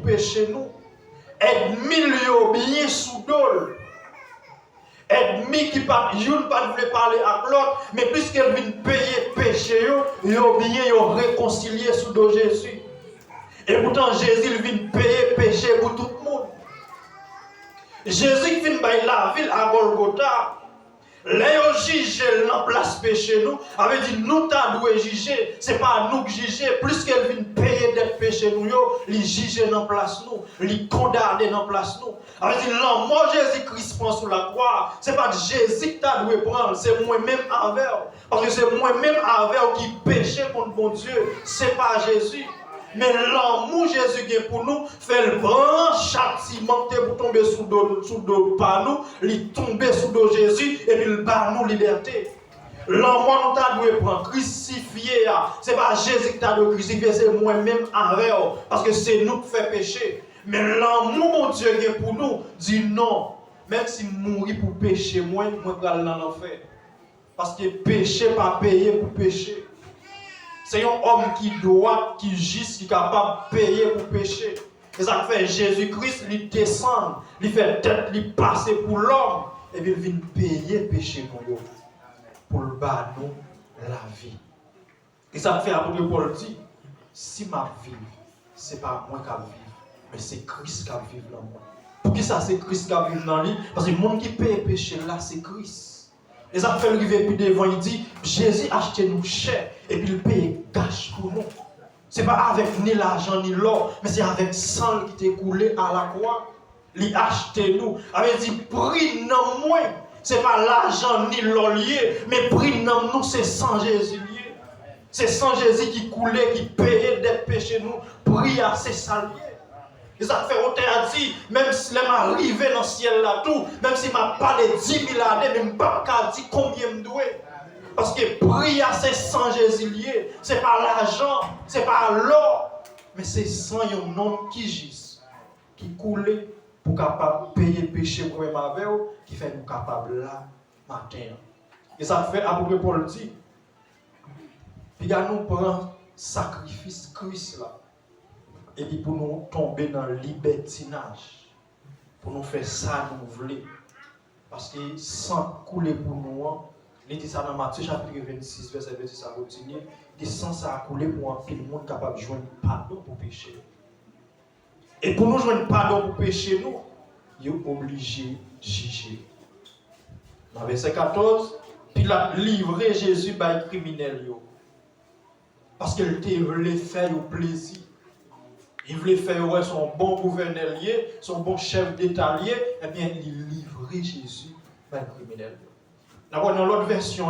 péché nous. Ennemi yo bien sous dol. Ennemi qui pas une pas veut parler à l'autre, mais puisqu'elle vient payer péché yo bien yo réconcilier sous dos Jésus. Et pourtant Jésus vient payer péché pour tout le monde. Jésus vient by la ville à Golgotha. Les juges dans place péché nous, avait dit nous t'as doué juger, c'est pas nous qui juger, plus qu'elle vient payer des péchés nous yo, les juger dans place nous, les condamner dans place nous. Avait dit non, moi Jésus-Christ prend sur la croix, c'est pas Jésus qui t'a doué prendre, c'est moi-même avec, parce que c'est moi-même avec qui péché contre mon Dieu, c'est pas Jésus. Mais l'amour Jésus qui pour nous fait le grand châtiment pour tomber sous dos par nous, il tomber sous dos Jésus et puis il bat nous liberté. L'amour nous t'a dû prendre crucifié, c'est pas Jésus qui t'a dû crucifier, c'est moi-même avec parce que c'est nous qui fait péché. Mais l'amour mon Dieu qui pour nous dit non, même si mourir pour pécher, moi je vais aller dans l'enfer. Parce que péché pas payé pour pécher. C'est un homme qui doit, qui juste, qui est capable de payer pour pécher. Et ça fait Jésus-Christ, il descend, il fait tête, il passe pour l'homme, et puis il vient payer péché pour le bas nous la vie. Et ça fait apôtre Paul dit, si ma vie, ce n'est pas moi qui vive, mais c'est Christ qui vive dans moi. Pour qui ça c'est Christ qui vive dans lui? Parce que le monde qui paye péché là, c'est Christ. Et ça fait arriver plus devant, il dit, Jésus a acheté nous cher, et puis il paye cash pour nous. Ce n'est pas avec ni l'argent ni l'or, mais c'est avec sang qui t'est coulé à la croix. Il a acheté nous. Il avait dit, prix non moins. Ce n'est pas l'argent ni l'or lié, mais prix non nous, c'est sang Jésus lié. C'est sang Jésus qui coulait, qui payait des péchés nous. Prix à c'est ça lié. Et ça fait autant à dire, même si je m'arrive dans le ciel là tout, même si je m'a parlé 10 000 années, mais je ne peux pas dire combien je dois. Parce que prier c'est sans Jésus lié. Ce n'est pas l'argent, ce n'est pas l'or, mais c'est sans un nom qui gisse, qui coule pour capable payer le péché pour même avec eux, qui fait nous capables là, matin. Et ça fait, à peu près Paul dit, puis nous prend sacrifice Christ là. Et puis pour nous tomber dans le libertinage, pour nous faire ça nous voulons. Parce que sans couler pour nous, il dit ça dans Matthieu chapitre 26, verset 26, ça continue, il dit sans ça couler pour un pile monde capable de joindre pardon pour pécher. Et pour nous joindre pardon pour pécher, nous, il est obligé de juger. Dans verset 14, Pilate livré Jésus par les criminels. Parce qu'il voulait faire plaisir. Il voulait faire son bon gouverneur, son bon chef d'État, et bien il livrait Jésus par le criminel. Dans l'autre version,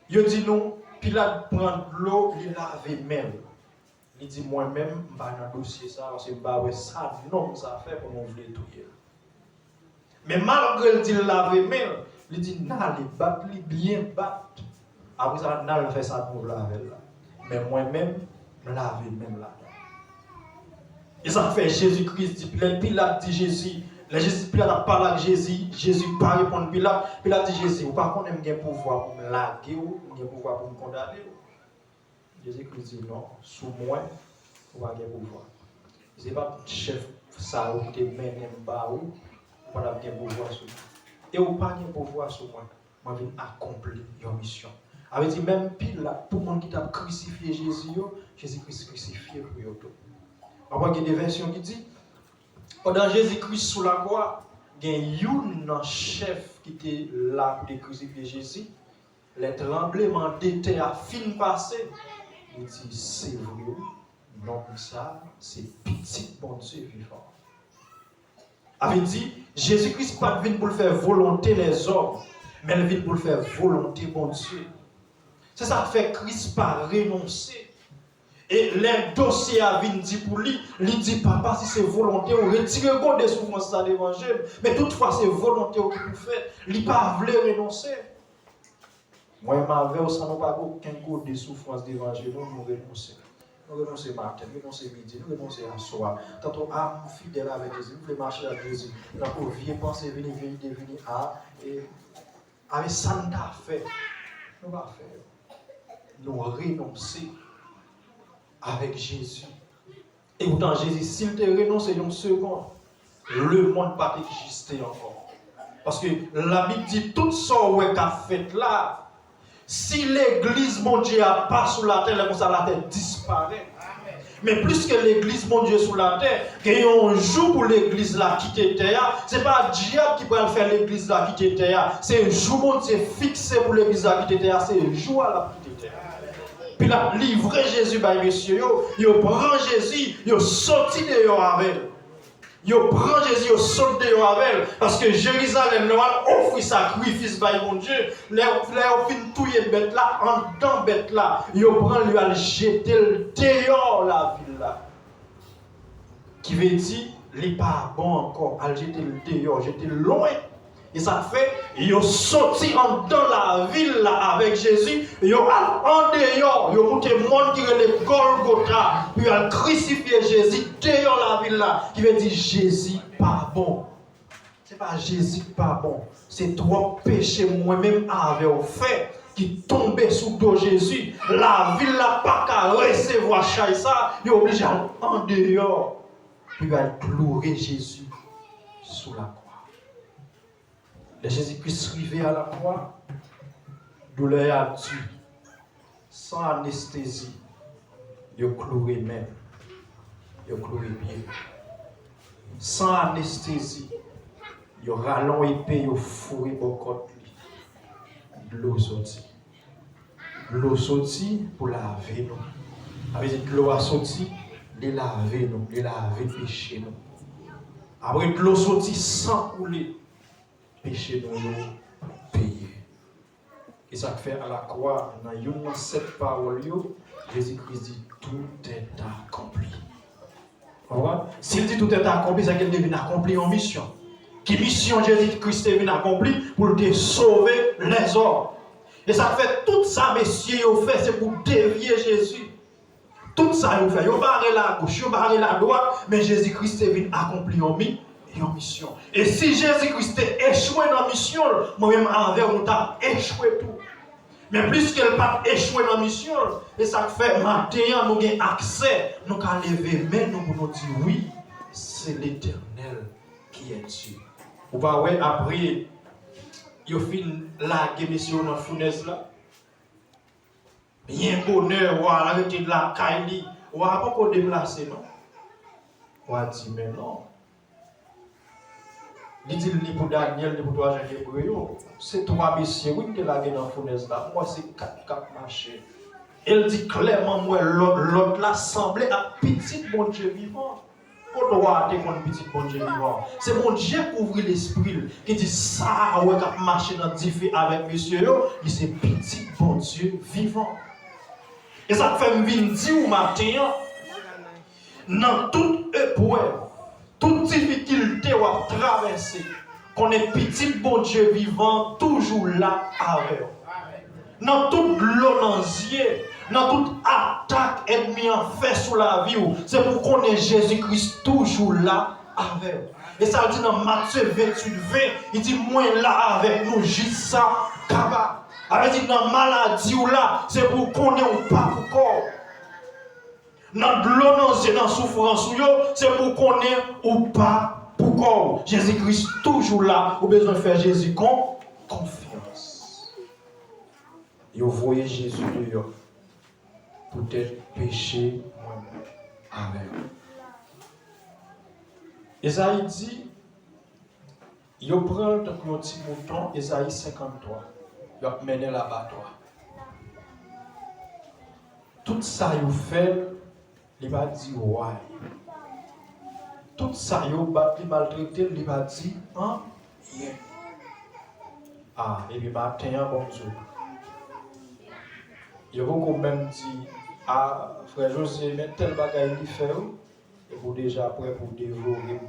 il dit non, Pilate prend de l'eau, il lave même. Il dit moi-même, je vais dans le dossier ça, parce que je vais ça, non, ça fait pour nous voulons tout. Mais malgré qu'il lave même, il dit n'allez battre, bien battre. Après ça, n'allez faire ça pour laver là. Mais moi-même, je lave même là. Et ça fait Jésus-Christ dit, Pilate dit Jésus, Pilate a parlé avec Jésus, Jésus pas répondre Pilate, Pilate dit Jésus, ou par contre, il a pouvoir pour me laguer ou il a pouvoir pour me condamner. Jésus-Christ dit non, sous moi, vous avez pouvoir. Ce n'est pas chef ça ou qui mène en bas ou vous avez pouvoir sur moi. Et vous n'avez pas pouvoir sur moi, moi je viens accomplir une mission. Avec dit même Pilate, tout le monde qui a crucifié Jésus, Jésus-Christ crucifié pour eux. Après, il y a des versions qui disent, pendant Jésus-Christ sous la croix, il y a un chef qui était là pour crucifier Jésus. Les tremblements de terre à fin passé. Il dit, c'est vrai, non ça, c'est petit bon Dieu vivant. Il dit, Jésus-Christ n'est pas venu pour faire volonté les hommes, mais il vient pour faire volonté bon Dieu. C'est ça qui fait Christ pas renoncer. Et les dossiers à venir dit pour lui, il dit papa si c'est volonté ou retirez des souffrances de l'évangile, mais toutefois c'est volonté qui vous fait, il pas voulu renoncer. Moi m'avais ça n'a pas aucun goût de souffrance d'évangile, nous renoncer. Nous renoncer matin, nous renoncer midi, nous renoncer à soir. Tantôt à fidèle avec Jésus, nous voulons marcher avec Jésus. Nous avons vie penser venir à et avec ça nous a fait. Nous va faire. Nous renoncer avec Jésus. Et pourtant, Jésus, s'il te renonce une seconde, le monde n'a pas existé encore. Parce que la Bible dit tout ça qu'a fait là, si l'église, mon Dieu, n'a pas sous la terre, comme ça, la terre disparaît. Mais plus que l'église, mon Dieu, sous la terre, qu'il y a un jour pour l'église là quitter terre, ce n'est pas le diable qui va faire l'église là quitter terre. C'est un jour, mon Dieu, fixé pour l'église là quitter terre. C'est un jour à la quitter terre. Puis là, livrer Jésus, bah, monsieur, il prend Jésus, il sorti dehors avec. Il prend Jésus, il saute dehors avec. Parce que Jérusalem, nous offre sacrifice, bah, mon Dieu. Là, on finit tout les bêtes là, en dedans bête là. Il prend lui à le jeter dehors la ville là. Qui veut dire, il n'est pas bon encore, à le jeter dehors, jeter loin. Et ça fait, ils ont sorti dans la ville là avec Jésus, ils ont en dehors, ils ont monté le monde qui est le Golgotha, puis ils ont crucifié Jésus dehors la ville là, qui veut dire Jésus pas bon. Ce n'est pas Jésus pas bon, c'est trois péchés moi-même avait fait qui tombaient sous dos Jésus. La ville là pas qu'à recevoir ça, ils ont obligé en dehors, puis ils ont clouer Jésus sous la croix. Le Jésus-Christ arrivé à la croix, douleur a tué, sans anesthésie. Il a cloué même, il a cloué pied. Sans anesthésie, il a rallon épée, il a fourré beaucoup de l'eau sortie. L'eau sortie pour laver nous. Avec l'eau a sorti, il laver nous, il laver péché nous. Après l'eau sortie sans couler. Péché nous payer. Et ça fait à la croix, dans une de ces paroles, Jésus-Christ dit tout est accompli. S'il dit tout est accompli, c'est qu'il devient accompli en mission. Qui mission Jésus-Christ est venu accompli pour te sauver les hommes. Et ça fait tout ça, messieurs, c'est pour dévier Jésus. Tout ça, il fait. Il barre la gauche, il barre la droite, mais Jésus-Christ est venu accomplir en mission. Et si Jésus-Christ est échoué dans la mission, moi-même avec on t'a échoué tout. Mais puisqu'il n'a pas échoué dans la mission, et ça fait matin, nous avons accès, nous avons lever mais nous pouvons dire oui, c'est l'Éternel qui est Dieu. Vous voyez, après, il fin la mission dans la fournaise là. Bien bonheur, ou à l'arrêté de la caille, ou à pas qu'on déplacer, non? On a dit, mais non. Il dit pour Daniel, pour toi, Jacques Hébreu, c'est trois messieurs, oui, qui est là dans la fournaise là. Moi, c'est quatre marchés. Elle dit clairement, moi, l'autre là semblait à petit bon Dieu vivant. Pour droit, t'es mon petit bon Dieu vivant. C'est mon Dieu qui ouvre l'esprit, qui dit ça, ouais, qui a marché dans le diffé avec monsieur, il c'est petit bon Dieu vivant. Et ça fait me dire au matin, dans toute épreuve, toute difficulté ou à traverser, qu'on est petit bon Dieu vivant, toujours là avec vous. Dans toute l'onanzier, dans toute attaque ennemie en fait sur la vie, c'est pour qu'on ait Jésus-Christ toujours là avec vous. Et ça dit dans Matthieu 28:20, il dit, moi là avec nous, juste ça, capable. Avec dit dans maladie ou là, c'est pour qu'on ait ou pas pour corps. Dans l'onanzier, dans la souffrance, c'est pour qu'on ait ou pas pour corps. Jésus-Christ toujours là, au besoin de faire Jésus confiance. Et vous voyez Jésus dehors. Peut-être péché avec. Esaïe dit, il prend un petit mouton, Esaïe 53, il a mené l'abattoir. Tout ça, il fait, il va dire, ouais. Tout ça, il maltraité, il va dire, hein, yeah. Ah, et puis matin, bon Dieu. Il y a beaucoup même dit, ah, frère José, mais tel bagaille il fait, et vous déjà prêt pour dévorer,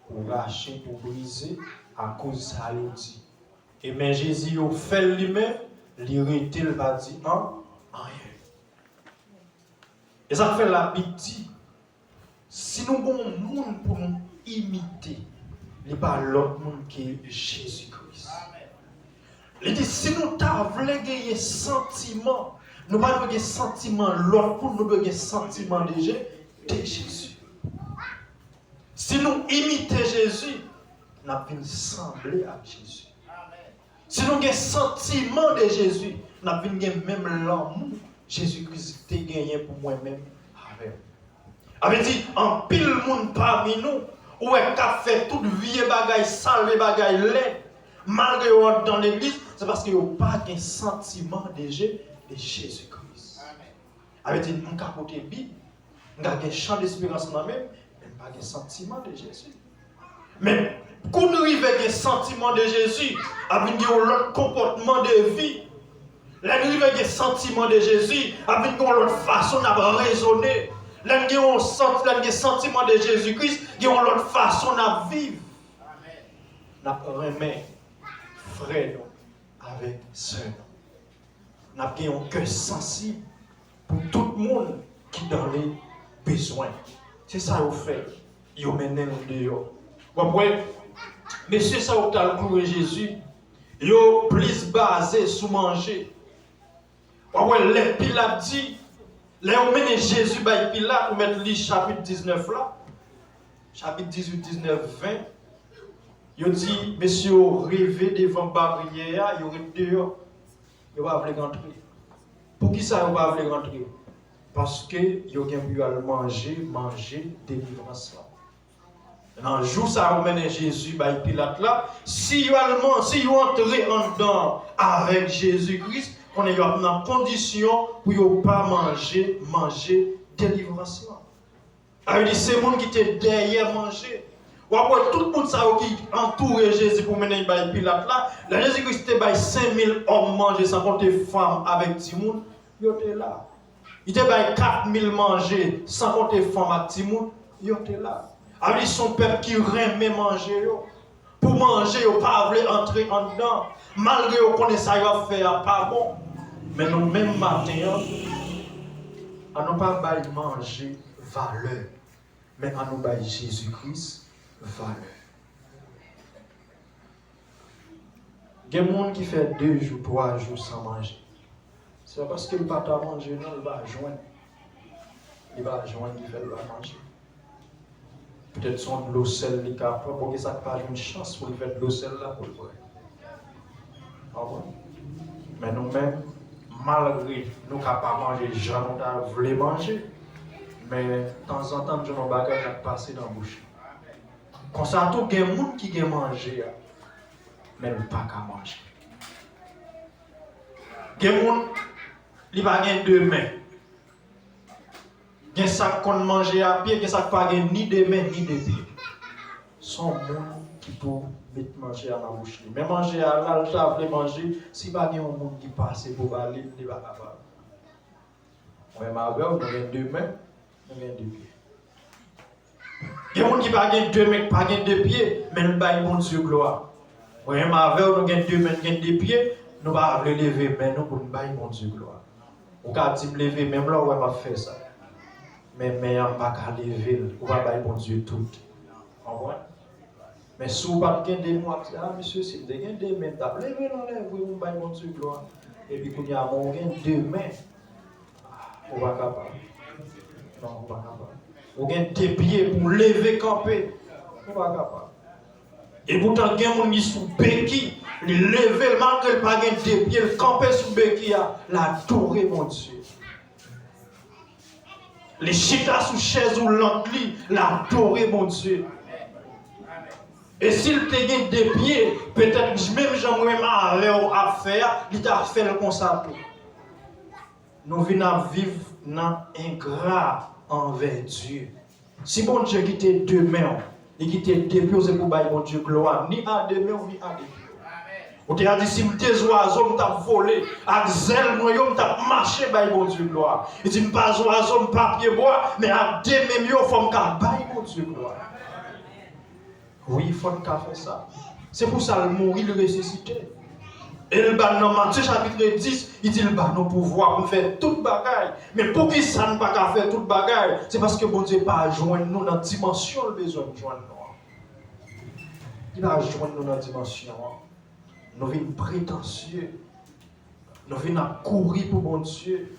pour racher, pour briser, à cause de ça, il dit. Et mais Jésus, il fait lui-même, l'irrité, il va dire, hein, rien. Et ça fait la Bible dit, si nous avons un monde pour nous imiter, il n'y a pas l'autre monde qui est Jésus-Christ. Il dit, si nous voulons gagner sentiment, nous ne pouvons pas gagner sentiment l'autre pour nous gagner sentiment de Jésus. Si nous imitons Jésus, nous venons sembler à Jésus. Si nous avons un sentiment de Jésus, nous avons même l'amour Jésus-Christ a gagné pour moi-même. Avec dit, en pile monde parmi nous, où est qu'a fait toute vieille bagaille, sale bagaille, laid, malgré eux dans l'église, c'est parce qu'ils n'ont pas un sentiment de Jésus-Christ. Avec dit, nous avons côté Bible, nous avons un champ d'espérance dans même, mais pas un sentiment de Jésus. Mais quand nous arrivons avec un sentiment de Jésus, avec un comportement de vie, là nous arrivons avec un sentiment de Jésus, avec une autre façon de raisonner. Là nous avons un sentiment de Jésus-Christ, nous avons une autre façon de vivre. Nous remettons frère avec sœur. Nous avons un cœur sensible pour tout le monde qui est dans les besoins. C'est ça qu'on fait. Ils mènent nous dehors. Vous comprenez? Monsieur Saoutal pour Jésus, ils sont plus basés sur manger. Vous voyez, les Pilate dit, les on mène Jésus par Pilate pour mettre le chapitre 19 là, chapitre 18, 19, 20. Ils dit, monsieur, rêvé devant barrière, il y a dehors, il va pas rentrer. Pour qui ça, il va pas rentrer? Parce que il a pu manger délivrance là. Dans le jour ça ramène Jésus par Pilate là, si vous entrez en dedans avec Jésus-Christ, on est dans condition pour ne pas manger délivrance là. Alors c'est le monde qui était derrière manger. Ou après tout le monde qui entoure Jésus pour mener par Pilate là, la Jésus-Christ était par 5000 hommes manger sans compter femmes avec Timoun, il était là. Il était par 4000 manger sans compter femmes avec Timoun, il était là. Avec son peuple qui remet manger. Pour manger, il ne pas entrer en dedans. Malgré qu'on ait ça à faire, pas bon. Mais nous, même matin, on n'a pas manger valeur. Mais on nous Jésus-Christ valeur. Il y a des gens qui font 2 jours, 3 jours sans manger. C'est parce qu'il ne va pas manger, non, il va joindre. Il va joindre, il va manger. Peut-être son de l'eau sel qui capable pour que ça pas une chance pour lui faire de l'eau sel là pour le boire. Mais nous-mêmes, malgré nous capables de manger, gens nous voulu manger, mais de temps en temps, nous avons des bagages qui passent dans la bouche. Quand ça tout, il y a des gens qui ont mangé, mais ils n'ont pas qu'à manger. Il y a des gens qui n'ont pas deux mains. Il y a ça qu'on mange à pied, il y a ça qui n'a pas ni de mains ni de pieds. Son monde qui peut mettre manger à la bouche. Mais manger à l'altar, manger, si pas un monde qui passe pour aller, il va pas capable. Même avec, nous avons 2 mains, nous avons 2 pieds. Il y a des gens qui n'ont pas 2 mains, pas 2 pieds, mais nous avons bon Dieu gloire. Même avec, nous avons 2 mains, 2 pieds, nous ne pouvons pas lever, mais nous avons bon Dieu gloire. Vous pouvez me lever, même là où on va faire ça. Mais on ne peut pas lever, on va pas bon Dieu tout. Mais si vous n'avez pas de mots, monsieur, si vous avez des mains, vous avez levé l'enlève, vous avez bon Dieu gloire. Et puis, quand vous avez 2 mains, on va pas capable. Non, on va pas capable. Vous avez 2 pieds pour lever, camper, on va capable. Et pourtant, il y a des gens qui sont sous béquille, ils lèvent, malgré pas 2 pieds, ils campent sous béquille, l'adorer, mon Dieu. Les chita sous chaise ou l'antli, l'adorer, mon Dieu. Et s'il te gagne 2 pieds, peut-être même j'aimerais à faire, il t'a fait le constat. Nous venons vivre dans un grave envers Dieu. Si bon Dieu qui te 2 mains, et qui te 2 pieds, c'est pour bailler mon Dieu gloire, ni à 2 mains, ni à 2 pieds. Ou tu as dit, si tes oiseaux m'ont volé, avec zèle, moi, m'ont marché, bailler mon Dieu gloire. Il dit, pas oiseau, pas pied bois, mais à 2 mains, il faut que bailler mon Dieu gloire. Oui, il faut qu'il fasse ça. C'est pour ça qu'il mourit, il ressuscité. Et le ban dans Matthieu chapitre 10, il dit le ban nos pouvoirs pour faire toute bagaille. Mais pour qui ça ne pas faire toute bagaille? C'est parce que bon Dieu n'a pas joindre nous dans la dimension le besoin de joindre nous. Il va joindre nous dans la dimension. Nous venons prétentieux. Nous venons courir pour bon Dieu.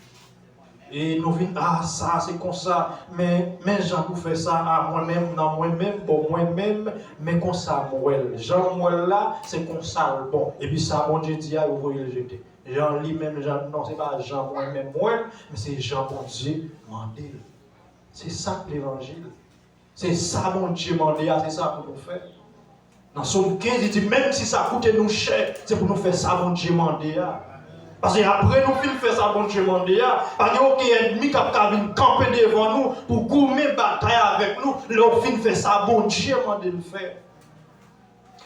Et nous venons, ah, ça, c'est comme ça. Mais Jean pour faire ça à moi-même, dans moi-même, pour moi-même, mais comme ça, moi. Jean, moi là, c'est comme ça, bon. Et puis ça, mon Dieu dit, ah, vous voyez le jeter. Jean lui-même, Jean, non, c'est pas Jean moi-même, moi, mais c'est Jean, mon Dieu, mandé. C'est ça l'évangile. C'est ça, mon Dieu, mandé, c'est ça pour nous faire. Dans Somme 15, il dit, même si ça coûte nous cher, c'est pour nous faire ça, mon Dieu, mandé. Parce qu'après nous finissons faire ça, bon Dieu, mandé, parce qu'il n'y a aucun ennemi qui a venir camper devant nous pour goumer bataille avec nous. Là, finissons faire ça, bon Dieu, mandé de faire.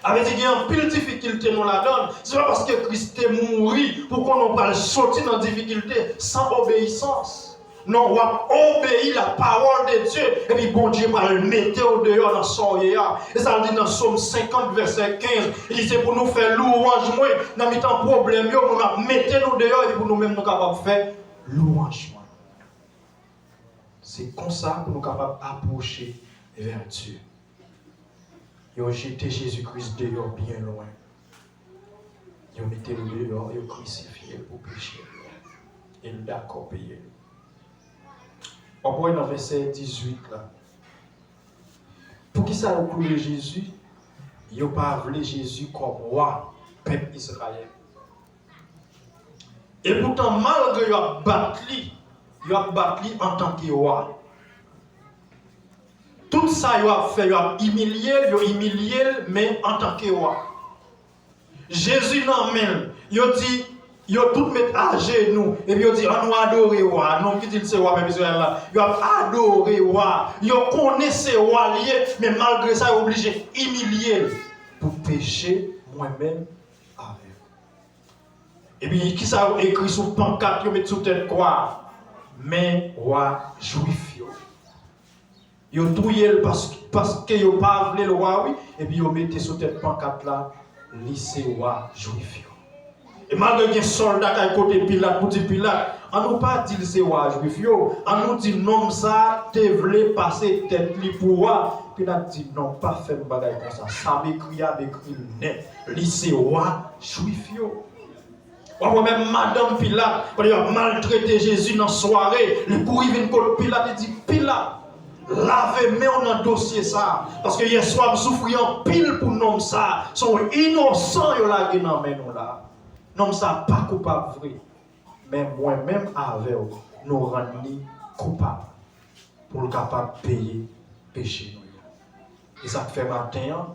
Avec dit qu'il y a une pile de difficulté nous la donne. Ce n'est pas parce que Christ est mort pour qu'on puisse sortir dans la difficulté sans obéissance. Non, on va obéir la parole de Dieu. Et puis bon Dieu va le mettre au dehors dans son yéa. Et ça dit dans Somme 50, verset 15. Il dit c'est pour nous faire louange. Moi, dans mes temps problème, nous va mettre nous dehors et pour nous-mêmes nous capables de faire louange. C'est comme ça que nous sommes capables d'approcher vers Dieu. Ils ont jeté Jésus-Christ dehors bien loin. Ils ont mis le dehors, ils ont crucifié pour pécher. Et nous d'accord payer. On voit dans le verset 18 là. Pour qui ça a coulé Jésus? Ils n'ont pas voulu Jésus comme roi, peuple Israël. Et pourtant, malgré qu'ils ont battu en tant que roi. Tout ça, ils ont fait, ils ont humilié, mais en tant que roi. Jésus non même, il a dit, ils ont tout mis à genoux. Et puis ils ont dit, on nous adore roi. Non, qui dit c'est roi, mais Israël là. Ils ont adoré roi. Ils ont connu ces rois liés, mais malgré ça, ils sont obligés d'humilier pour pécher moi-même avec. Et puis, qui ça a écrit sur pancarte, ils ont mis sous tête quoi? Mais roi juif. Ils ont trouvé parce qu'ils n'ont pas voulu le roi, oui. Et puis ils ont mis sous tête pancarte là, lycée roi juif. Et malgré que soldats qui ont côté Pilate, pour dire Pilate, on n'a pas dit c'est roi juif, on nous dit non, ça, tu voulais passer tête pour roi. Pilate dit non, pas faire un bagage comme ça. Ça m'écrit net, lycée roi juif. On voit même Madame Pilate, quand il a maltraité Jésus dans la soirée, le courrier vient de Pilate et dit Pilate, lavez-moi dans le dossier ça. Parce que hier soir, je souffrais en pile pour nom ça. Ils sont innocents, ils ont la gueule dans nous là. Non, ça pas coupable vrai. Mais moi-même avec nous rendons coupables pour le capable de payer péché. Et ça fait matin,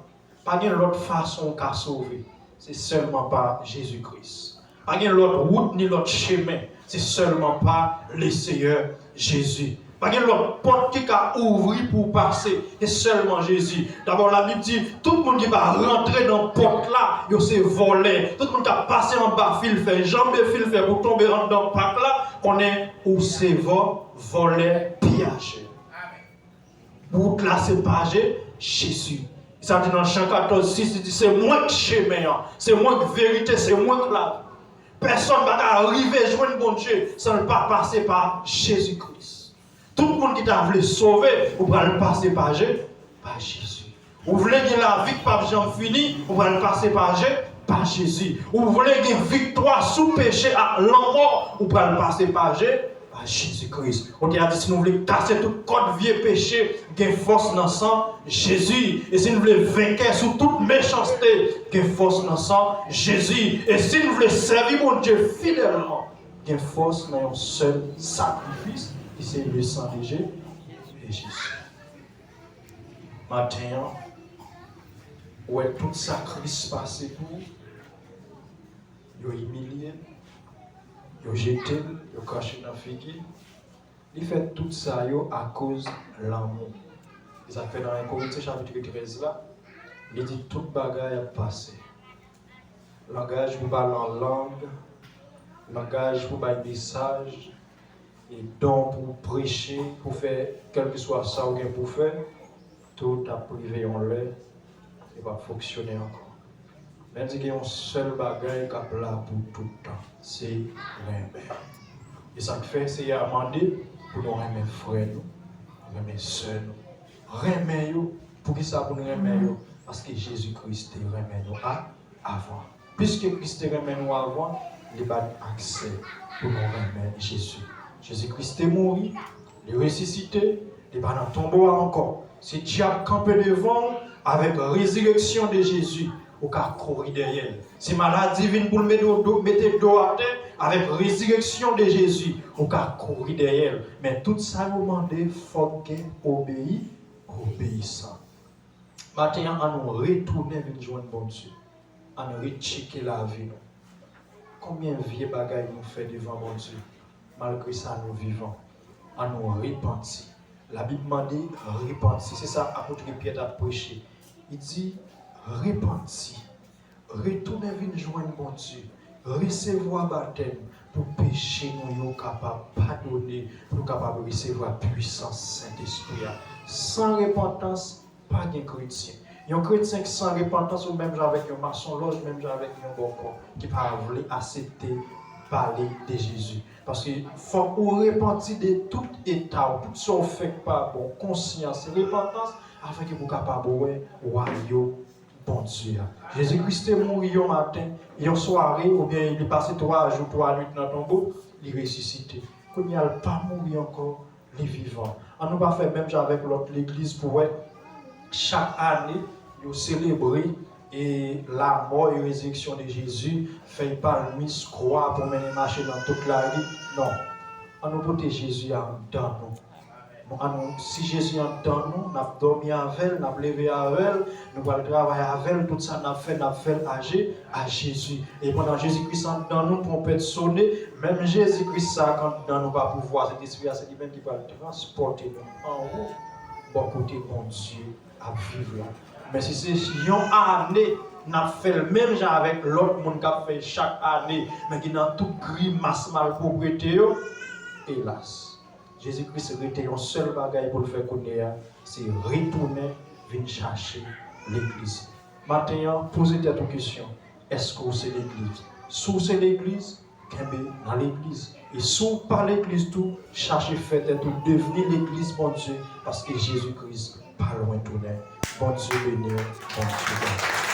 pas de l'autre façon qu'à sauver. C'est seulement par Jésus-Christ. Pas de l'autre route ni l'autre chemin. C'est seulement par le Seigneur Jésus. Pas de l'autre porte qui a ouvert pour passer. C'est seulement Jésus. D'abord, la Bible dit, tout le monde qui va rentrer dans la porte là, il s'est volé. Tout le monde qui a passé en bas, fil fait, jambe fil fait, pour tomber dans le parc là, on est où c'est volé, piégé. Pour là, c'est pagé, Jésus. Ça dit dans Jean 14, 6, il dit, c'est moi qui chemin, c'est moi qui vérité, c'est moi qui la. Personne ne va arriver à joindre bon Dieu sans ne pas passer par Jésus-Christ. Tout le monde qui t'a voulu sauver, vous pouvez le passer par Jésus. Vous voulez que la vie par Jean finit, vous pouvez le passer par Jésus. Vous voulez une victoire sous péché à l'enmort, vous pouvez le passer par Jésus-Christ. On a dit si nous voulons casser tout code vieux péché, gain force dans le sang Jésus. Et si nous voulons vaincre sur toute méchanceté, gain force dans le sang Jésus. Et si nous voulons servir mon Dieu fidèlement, gain force dans un seul sacrifice, qui c'est le sang de Jésus. Matin, où est tout sacrifice passé pour, il a humilié. Ils ont jeté, ils ont caché dans la figure. Ils font tout ça à cause de l'amour. Ils ont fait dans 1 Corinthiens chapitre 13 là. Il dit toute bagaille a passé. Langage pour parler en langue, langage pour parler message, et don pour prêcher, pour faire quel que soit ça ou bien pour faire, tout a privé en l'air et va fonctionner encore. Même si il y a un seul bagage qui est là pour tout le temps, c'est l'aimer. Et ça fait, c'est à demander pour nous aimer frères, nous aimer sœurs, nous aimer pour qui ça pour nous aimer parce que Jésus-Christ aimé nous avant. Puisque Christ aimé nous avant, il n'y a pas accès pour nous aimer Jésus. Jésus-Christ est mort, il est ressuscité, il n'est pas dans le tombeau encore. C'est diable campé devant avec la résurrection de Jésus. Ou qu'à courir derrière. Si maladie vient pour le mettre dos à terre, avec la résurrection de Jésus, ou qu'à courir derrière. Mais tout ça, nous demande, il faut qu'il obéissant. Maintenant, on nous retourner vers joindre bon Dieu. On nous rechecker la vie. Combien de vieux bagailles nous fait devant bon Dieu? Malgré ça, nous vivons. On nous repentir. La Bible m'a dit repentir. C'est ça, apôtre Pierre a prêché. Il dit repentir. Retourner vers joindre bon Dieu. Recevoir baptême pour pécher nous capable pardonner, pour nous capable recevoir puissance Saint-Esprit. Sans repentance, pas de chrétien. Un chrétien sans repentance, ou même avec un maçon loge, même avec un bon corps, qui ne peut pas accepter parler de Jésus. Parce qu'il faut repentir de tout état, tout ce qu'on fait pas bon, conscience et repentance, afin que vous capable de voir bon Dieu. Jésus-Christ est mort hier matin, hier soirée, ou bien il est passé 3 jours, 3 nuits dans le tombeau, il est ressuscité. Quand il n'a pas mort encore, il est vivant. On ne va pas faire même avec l'autre l'église pour chaque année, il célébrer et la mort et la résurrection de Jésus, fait pas le mis croix pour mener marcher dans toute la vie. Non. On nous porte Jésus dans nous. Si Jésus est dans nous, nous avons dormi avec elle, nous avons levé avec elle, nous allons travailler avec elle, tout ça nous avons fait agir à Jésus. Et pendant Jésus-Christ est dans nous, pour peut sonner, même Jésus-Christ quand dans nous va pouvoir, cet esprit, c'est lui-même qui va le transporter nous en haut, bon côté bon Dieu à vivre là. Mais si c'est une année, nous avons fait le même genre avec l'autre monde qui a fait chaque année, mais qui n'a tout grimace mal propriété, hélas. Jésus-Christ était un seul bagage pour le faire connaître, c'est retourner, venir chercher l'église. Maintenant, posez-vous une question. Est-ce que c'est l'église? Si c'est l'église, dans l'église. Et si par l'église, tout, cherchez faire tout, devenir l'église, bon Dieu, parce que Jésus-Christ, pas loin de tourner. Bon Dieu béni, bon Dieu béni.